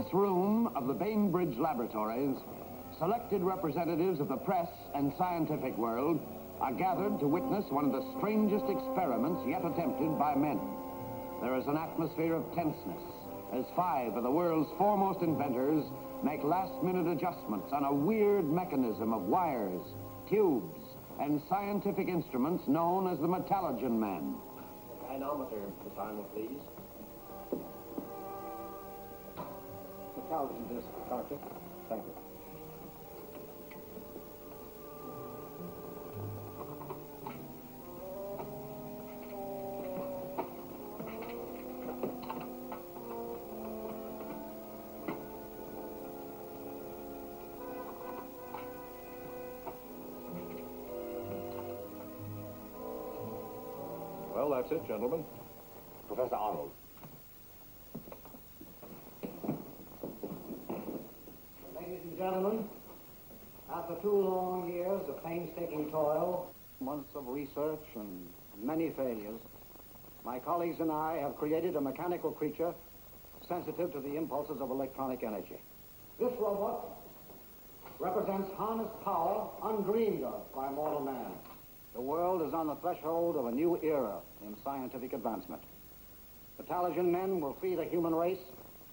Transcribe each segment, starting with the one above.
this room of the Bainbridge Laboratories, selected representatives of the press and scientific world are gathered to witness one of the strangest experiments yet attempted by men. There is an atmosphere of tenseness as 5 of the world's foremost inventors make last-minute adjustments on a weird mechanism of wires, tubes, and scientific instruments known as the Metallogen Man. Dynamometer, Miss Arnold, please. Metallogen disc, Doctor. Thank you. Well, that's it, gentlemen. Professor Arnold. Ladies and gentlemen, after 2 long years of painstaking toil, months of research, and many failures, my colleagues and I have created a mechanical creature sensitive to the impulses of electronic energy. This robot represents harnessed power undreamed of by mortal man. The world is on the threshold of a new era in scientific advancement. Metallogen men will free the human race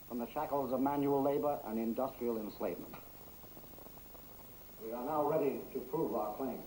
from the shackles of manual labor and industrial enslavement. We are now ready to prove our claims.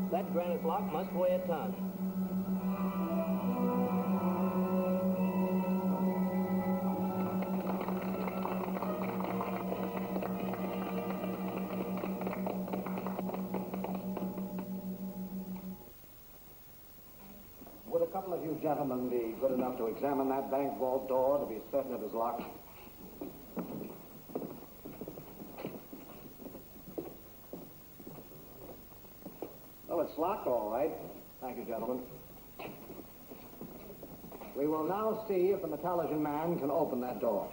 That granite block must weigh a ton. Would a couple of you gentlemen be good enough to examine that bank vault door to be certain it is locked? Well, it's locked all right. Thank you, gentlemen. We will now see if the Metallogen Man can open that door.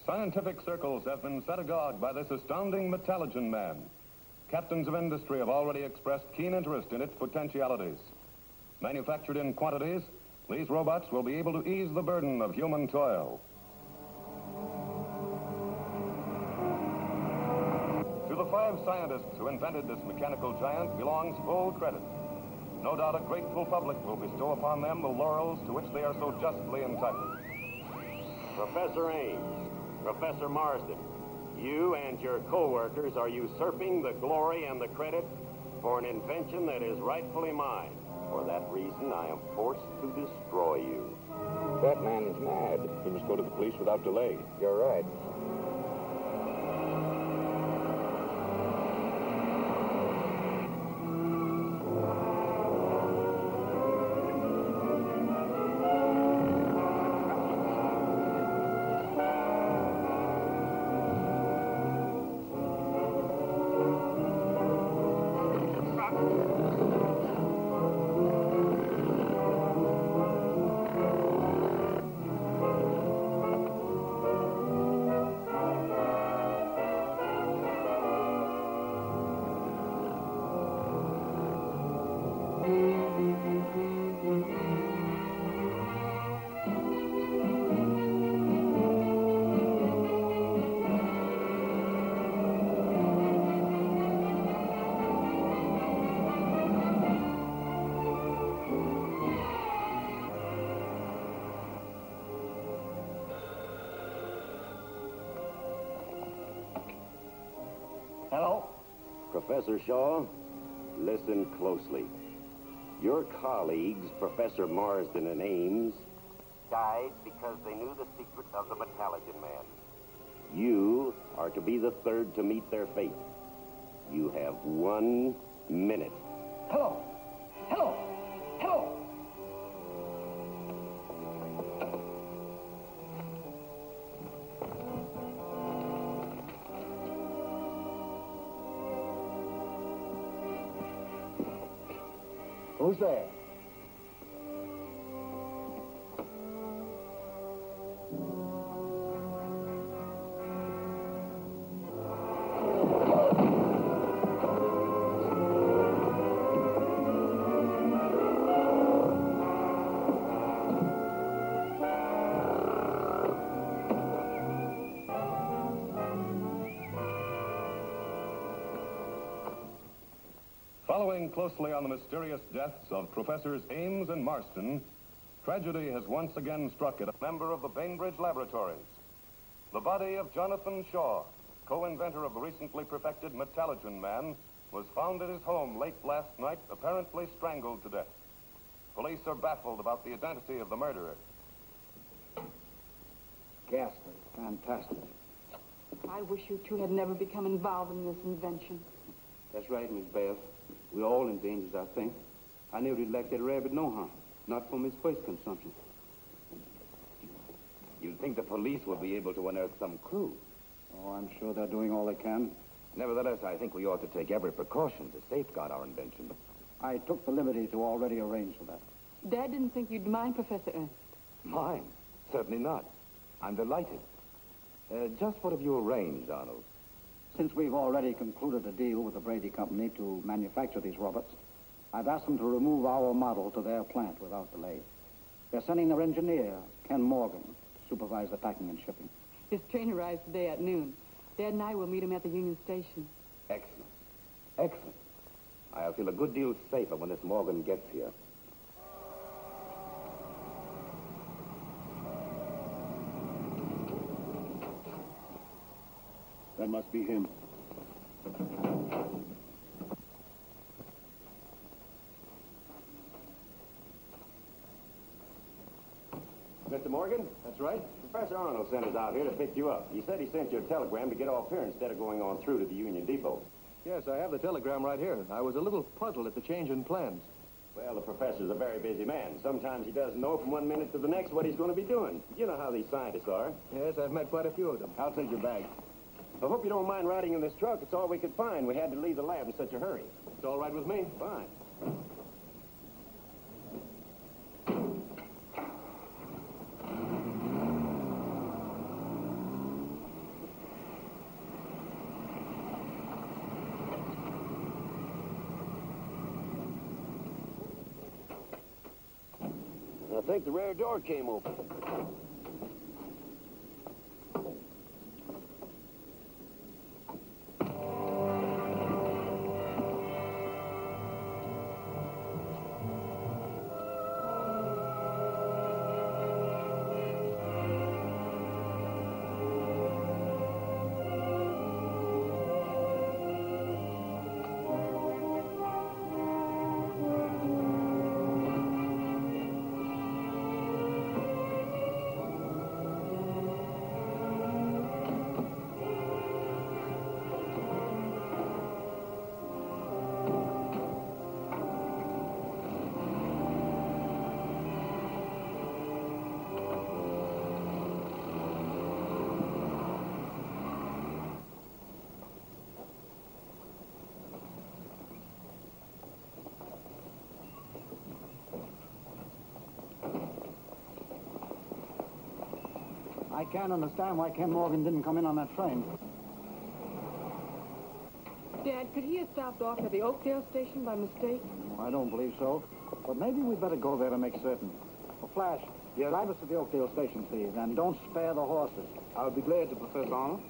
Scientific circles have been set agog by this astounding Metallogen Man. Captains of industry have already expressed keen interest in its potentialities. Manufactured in quantities, these robots will be able to ease the burden of human toil. To the 5 scientists who invented this mechanical giant belongs full credit. No doubt a grateful public will bestow upon them the laurels to which they are so justly entitled. Professor Ames, Professor Marsden, you and your co-workers are usurping the glory and the credit for an invention that is rightfully mine. For that reason, I am forced to destroy you. That man is mad. We must go to the police without delay. You're right. Hello? Professor Shaw, listen closely. Your colleagues, Professor Marsden and Ames, died because they knew the secret of the Metallurgian Man. You are to be the third to meet their fate. You have 1 minute. Hello? Hello? Hello? Who's there? Following closely on the mysterious deaths of Professors Ames and Marston, tragedy has once again struck at a member of the Bainbridge Laboratories. The body of Jonathan Shaw, co-inventor of the recently perfected Metallurgian Man, was found at his home late last night, apparently strangled to death. Police are baffled about the identity of the murderer. Ghastly. Fantastic. I wish you two had never become involved in this invention. That's right, Miss Bev. We're all in danger, I think. I never did like that rabbit no harm. Not from his first consumption. You'd think the police would be able to unearth some clue. Oh, I'm sure they're doing all they can. Nevertheless, I think we ought to take every precaution to safeguard our invention. I took the liberty to already arrange for that. Dad didn't think you'd mind, Professor Ernst. Mine? Certainly not. I'm delighted. Just what have you arranged, Arnold? Since we've already concluded a deal with the Brady Company to manufacture these robots, I've asked them to remove our model to their plant without delay. They're sending their engineer, Ken Morgan, to supervise the packing and shipping. His train arrives today at noon. Dad and I will meet him at the Union Station. Excellent. Excellent. I'll feel a good deal safer when this Morgan gets here. That must be him. Mr. Morgan? That's right. Professor Arnold sent us out here to pick you up. He said he sent you a telegram to get off here instead of going on through to the Union Depot. Yes, I have the telegram right here. I was a little puzzled at the change in plans. Well, the professor's a very busy man. Sometimes he doesn't know from 1 minute to the next what he's going to be doing. You know how these scientists are. Yes, I've met quite a few of them. I'll take your bag. I hope you don't mind riding in this truck. It's all we could find. We had to leave the lab in such a hurry. It's all right with me. Fine. I think the rear door came open. I can't understand why Ken Morgan didn't come in on that train. Dad, could he have stopped off at the Oakdale station by mistake? I don't believe so. But maybe we'd better go there to make certain. Well, Flash, drive us to the Oakdale station, please, and don't spare the horses. I'll be glad to, Professor Arnold.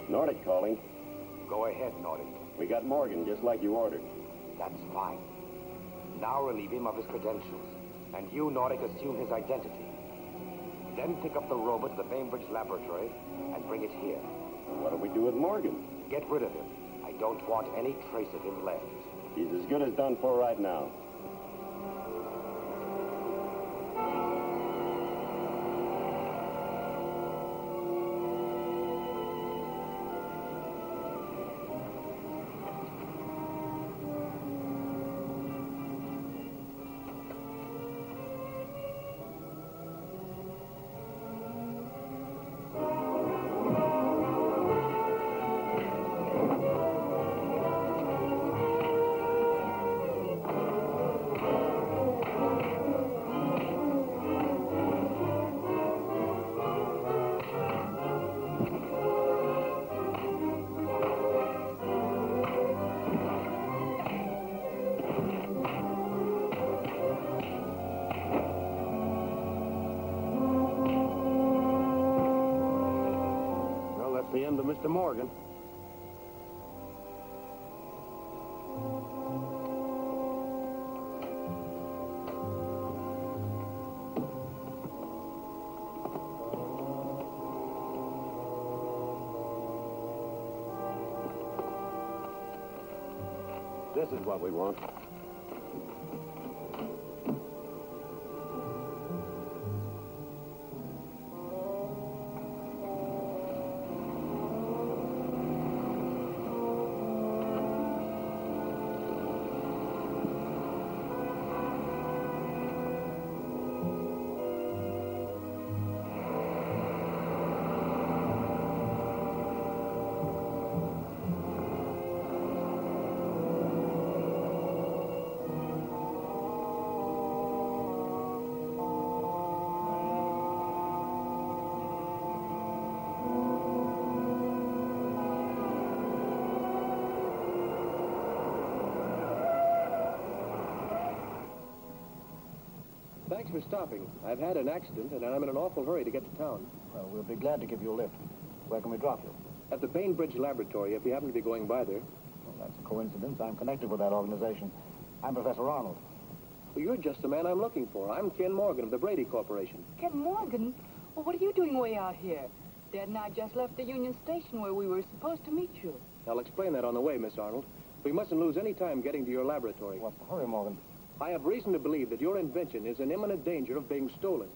Nordic calling. Go ahead, Nordic. We got Morgan, just like you ordered. That's fine. Now relieve him of his credentials. And you, Nordic, assume his identity. Then pick up the robot to the Bainbridge laboratory and bring it here. What do we do with Morgan? Get rid of him. I don't want any trace of him left. He's as good as done for right now. The end of Mr. Morgan. This is what we want. Thanks for stopping. I've had an accident, and I'm in an awful hurry to get to town. Well, we'll be glad to give you a lift. Where can we drop you? At the Bainbridge Laboratory, if you happen to be going by there. Well, that's a coincidence. I'm connected with that organization. I'm Professor Arnold. Well, you're just the man I'm looking for. I'm Ken Morgan of the Brady Corporation. Ken Morgan? Well, what are you doing way out here? Dad and I just left the Union Station where we were supposed to meet you. I'll explain that on the way, Miss Arnold. We mustn't lose any time getting to your laboratory. What's the hurry, Morgan? I have reason to believe that your invention is in imminent danger of being stolen.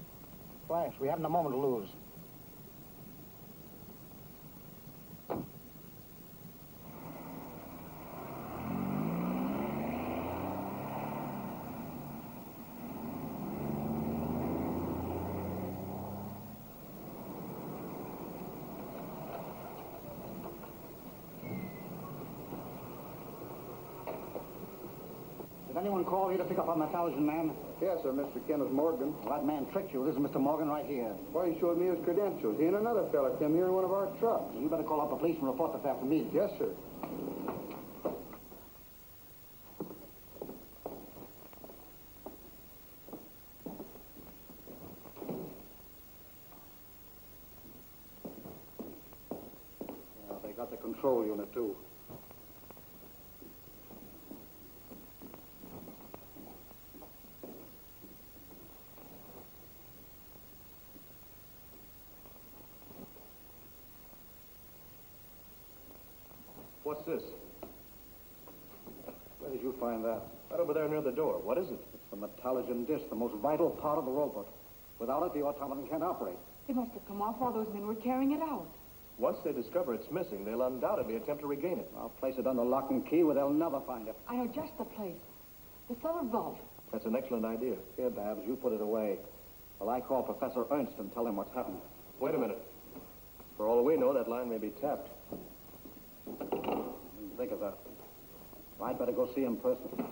Flash, we haven't a moment to lose. Did anyone call here to pick up a metallurgian man? Yes, sir, Mr. Kenneth Morgan. Well, that man tricked you. This is Mr. Morgan right here. Why, he showed me his credentials. He and another fella came here in one of our trucks. You better call up the police and report the theft immediately. Yes, sir. Yeah, they got the control unit, too. What's this? Where did you find that? Right over there near the door. What is it? It's the metallurgian disc, the most vital part of the robot. Without it, the automaton can't operate. It must have come off while those men were carrying it out. Once they discover it's missing, they'll undoubtedly attempt to regain it. I'll place it under lock and key where they'll never find it. I know just the place. The cellar vault. That's an excellent idea. Here, Babs, you put it away. Well, I call Professor Ernst and tell him what's happened. Wait a minute. For all we know, that line may be tapped. Didn't think of that. I'd better go see him personally.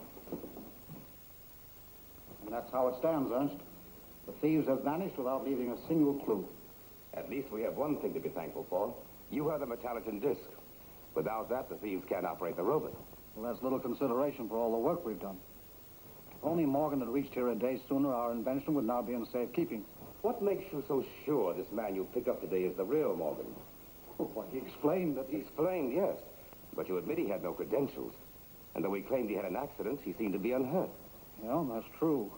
And that's how it stands, Ernst. The thieves have vanished without leaving a single clue. At least we have one thing to be thankful for. You have the metallurgian disc. Without that, the thieves can't operate the robot. Well, that's little consideration for all the work we've done. If only Morgan had reached here a day sooner, our invention would now be in safekeeping. What makes you so sure this man you picked up today is the real Morgan? Why, he explained that He explained, yes. But you admit he had no credentials. And though he claimed he had an accident, he seemed to be unhurt. Well, that's true.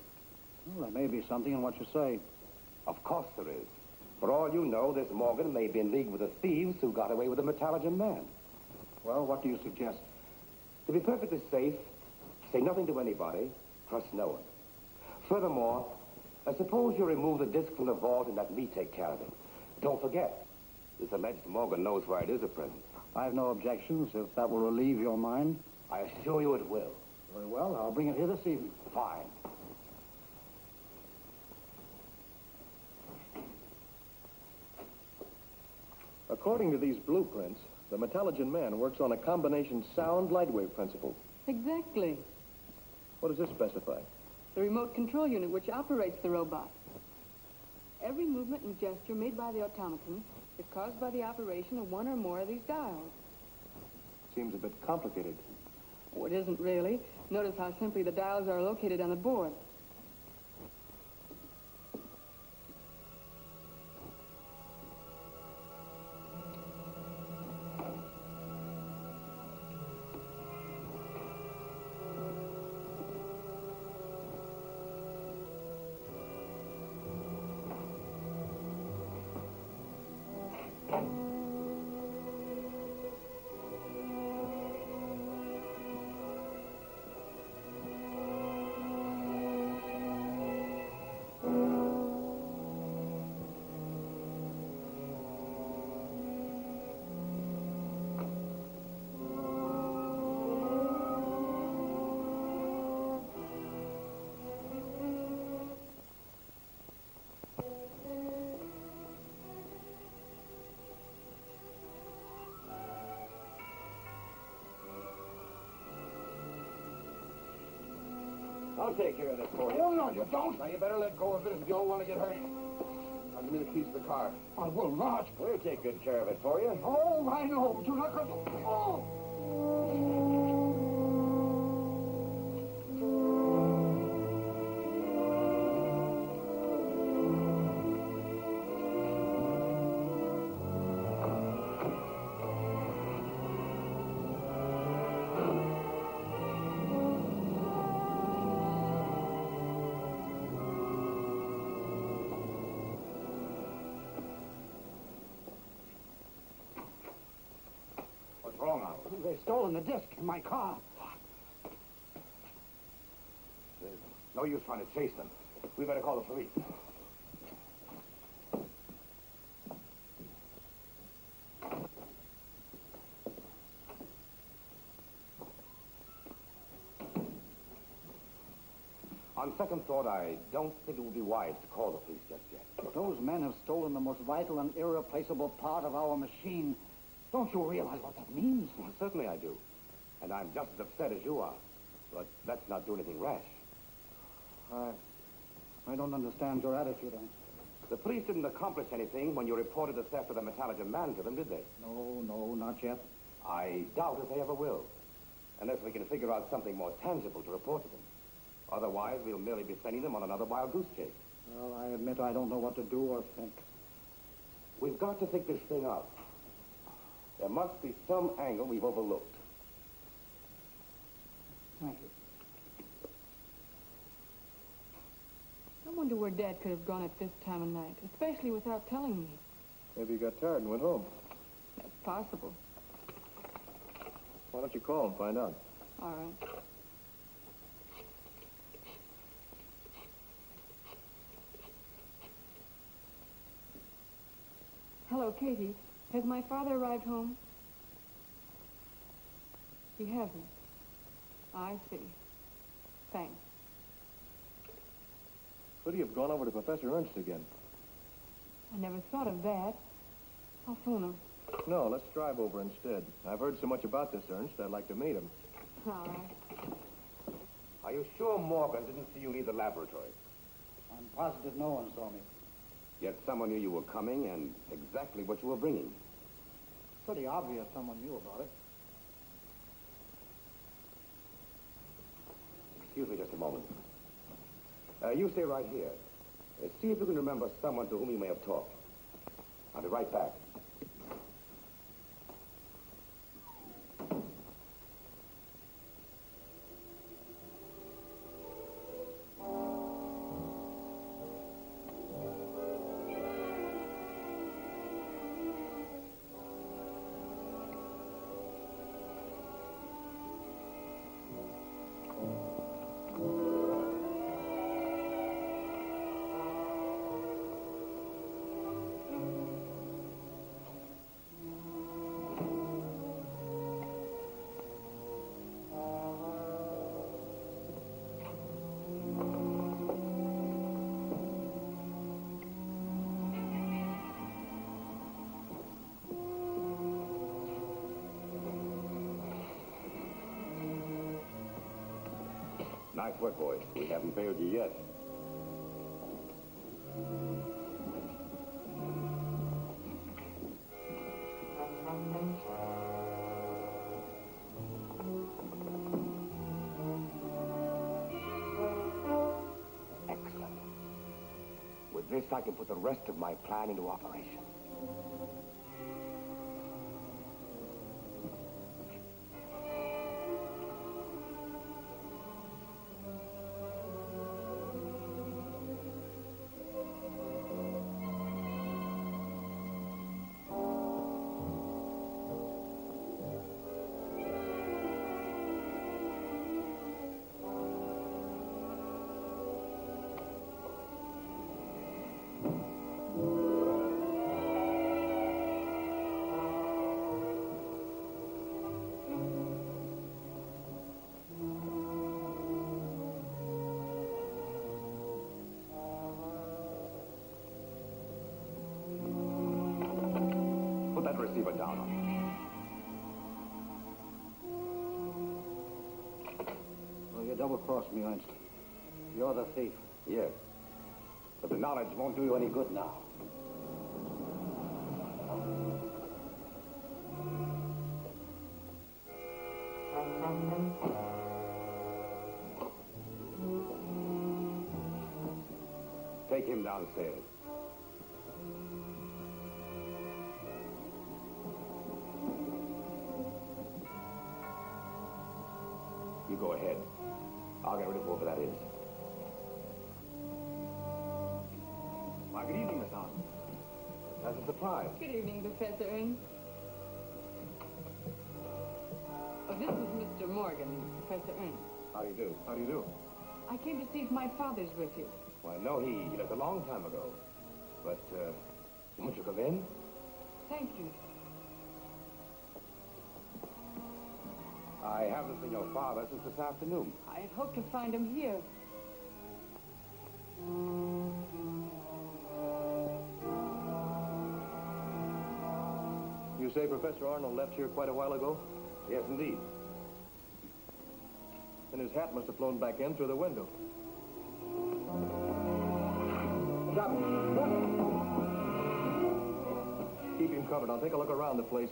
Well, there may be something in what you say. Of course there is. For all you know, this Morgan may be in league with the thieves who got away with the Metallogen Man. Well, what do you suggest? To be perfectly safe, say nothing to anybody, trust no one. Furthermore, suppose you remove the disc from the vault and let me take care of it. Don't forget, this alleged Morgan knows where it is at present. I have no objections if that will relieve your mind. I assure you it will. Very well, I'll bring it here this evening. Fine. According to these blueprints, the Metallogen Man works on a combination sound-light wave principle. Exactly. What does this specify? The remote control unit which operates the robot. Every movement and gesture made by the automaton is caused by the operation of one or more of these dials. Seems a bit complicated. Oh, it isn't really. Notice how simply the dials are located on the board. I'll take care of this for you. Oh, no, you don't. Now, you better let go of it if you don't want to get hurt. Now, give me the keys to the car. I will not. We'll take good care of it for you. Oh, I know, but you're not going to... Oh! What's wrong, Arnold? They've stolen the disc in my car. There's no use trying to chase them. We better call the police. On second thought, I don't think it would be wise to call the police just yet. But those men have stolen the most vital and irreplaceable part of our machine. Don't you realize what that means? Well, certainly I do. And I'm just as upset as you are. But let's not do anything rash. I don't understand your attitude. The police didn't accomplish anything when you reported the theft of the Metallogen Man to them, did they? No, not yet. I doubt if they ever will. Unless we can figure out something more tangible to report to them. Otherwise, we'll merely be sending them on another wild goose chase. Well, I admit I don't know what to do or think. We've got to think this thing out. There must be some angle we've overlooked. Thank you. I wonder where Dad could have gone at this time of night, especially without telling me. Maybe he got tired and went home. That's possible. Why don't you call and find out? All right. Hello, Katie. Has my father arrived home? He hasn't. I see. Thanks. Could he have gone over to Professor Ernst again? I never thought of that. I'll phone him. No, let's drive over instead. I've heard so much about this Ernst, I'd like to meet him. All right. Are you sure Morgan didn't see you leave the laboratory? I'm positive no one saw me. Yet someone knew you were coming and exactly what you were bringing. Pretty obvious someone knew about it. Excuse me just a moment. You stay right here. See if you can remember someone to whom you may have talked. I'll be right back. Nice work, boys. We haven't failed you yet. Excellent. With this, I can put the rest of my plan into operation. Put that receiver down. Well, you double-crossed me, Ernst. You're the thief. Yes. But the knowledge won't do you any good now. Take him downstairs. You go ahead. I'll get rid of whoever that is. Why, good evening, Miss Arnold. That's a surprise. Good evening, Professor Ernst. Oh, this is Mr. Morgan, Professor Ernst. How do you do? How do you do? I came to see if my father's with you. Well, no, he left a long time ago. But, won't you come in? Thank you. I haven't seen your father since this afternoon. I had hoped to find him here. You say Professor Arnold left here quite a while ago? Yes, indeed. And his hat must have flown back in through the window. Stop! Keep him covered. I'll take a look around the place.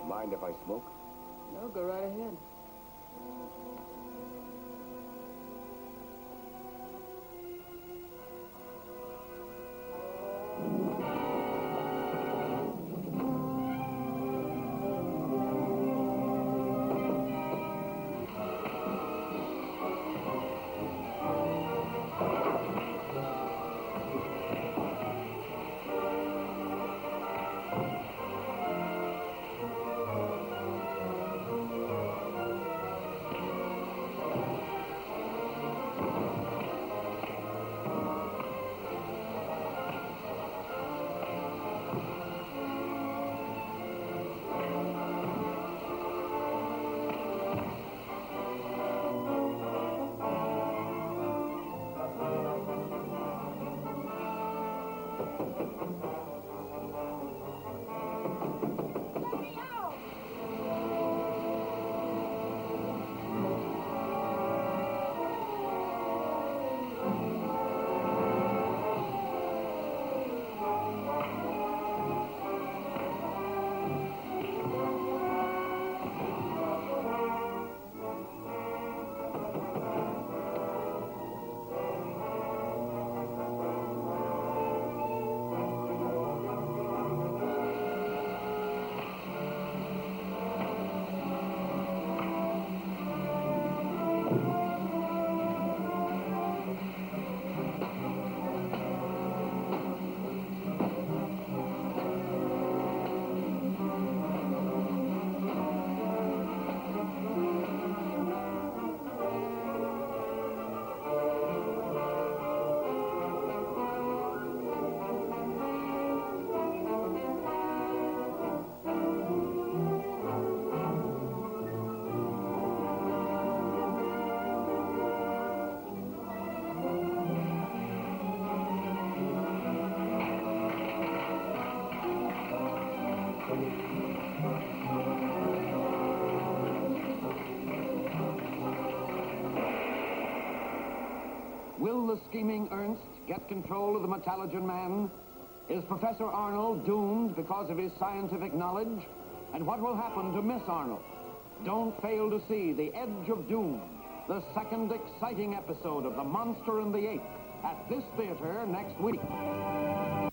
Mind if I smoke? No, go right ahead. the scheming Ernst get control of the Metallogen Man? Is Professor Arnold doomed because of his scientific knowledge? And what will happen to Miss Arnold? Don't fail to see The Edge of Doom, the second exciting episode of The Monster and the Ape, at this theater next week.